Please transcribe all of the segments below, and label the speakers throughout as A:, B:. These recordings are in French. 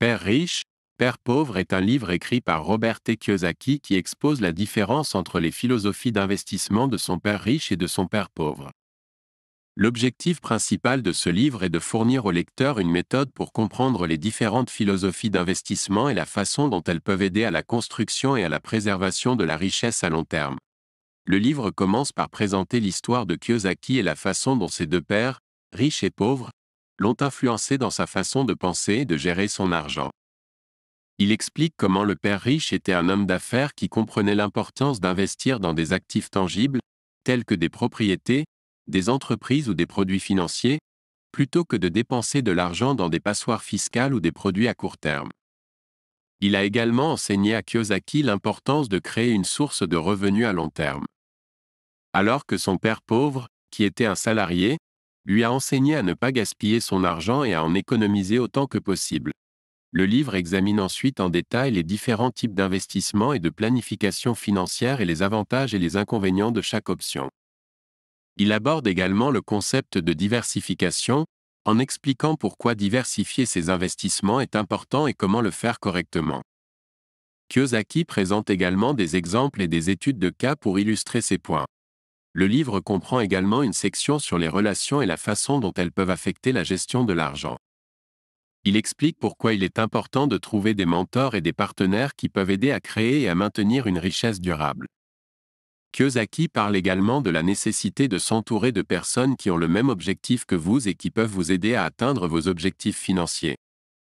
A: Père riche, Père pauvre est un livre écrit par Robert T. Kiyosaki qui expose la différence entre les philosophies d'investissement de son père riche et de son père pauvre. L'objectif principal de ce livre est de fournir au lecteur une méthode pour comprendre les différentes philosophies d'investissement et la façon dont elles peuvent aider à la construction et à la préservation de la richesse à long terme. Le livre commence par présenter l'histoire de Kiyosaki et la façon dont ses deux pères, riches et pauvres, l'ont influencé dans sa façon de penser et de gérer son argent. Il explique comment le père riche était un homme d'affaires qui comprenait l'importance d'investir dans des actifs tangibles, tels que des propriétés, des entreprises ou des produits financiers, plutôt que de dépenser de l'argent dans des passoires fiscales ou des produits à court terme. Il a également enseigné à Kiyosaki l'importance de créer une source de revenus à long terme. Alors que son père pauvre, qui était un salarié, lui a enseigné à ne pas gaspiller son argent et à en économiser autant que possible. Le livre examine ensuite en détail les différents types d'investissements et de planification financière et les avantages et les inconvénients de chaque option. Il aborde également le concept de diversification, en expliquant pourquoi diversifier ses investissements est important et comment le faire correctement. Kiyosaki présente également des exemples et des études de cas pour illustrer ces points. Le livre comprend également une section sur les relations et la façon dont elles peuvent affecter la gestion de l'argent. Il explique pourquoi il est important de trouver des mentors et des partenaires qui peuvent aider à créer et à maintenir une richesse durable. Kiyosaki parle également de la nécessité de s'entourer de personnes qui ont le même objectif que vous et qui peuvent vous aider à atteindre vos objectifs financiers.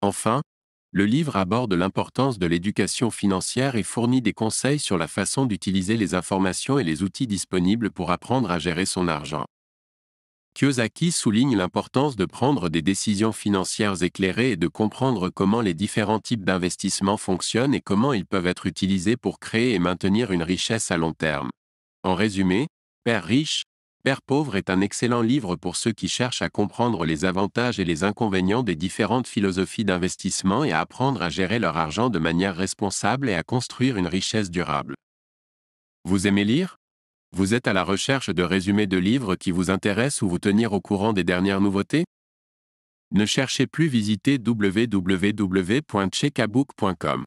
A: Enfin, le livre aborde l'importance de l'éducation financière et fournit des conseils sur la façon d'utiliser les informations et les outils disponibles pour apprendre à gérer son argent. Kiyosaki souligne l'importance de prendre des décisions financières éclairées et de comprendre comment les différents types d'investissements fonctionnent et comment ils peuvent être utilisés pour créer et maintenir une richesse à long terme. En résumé, Père riche, Père pauvre est un excellent livre pour ceux qui cherchent à comprendre les avantages et les inconvénients des différentes philosophies d'investissement et à apprendre à gérer leur argent de manière responsable et à construire une richesse durable. Vous aimez lire ? Vous êtes à la recherche de résumés de livres qui vous intéressent ou vous tenir au courant des dernières nouveautés ? Ne cherchez plus, visitez www.chekabook.com.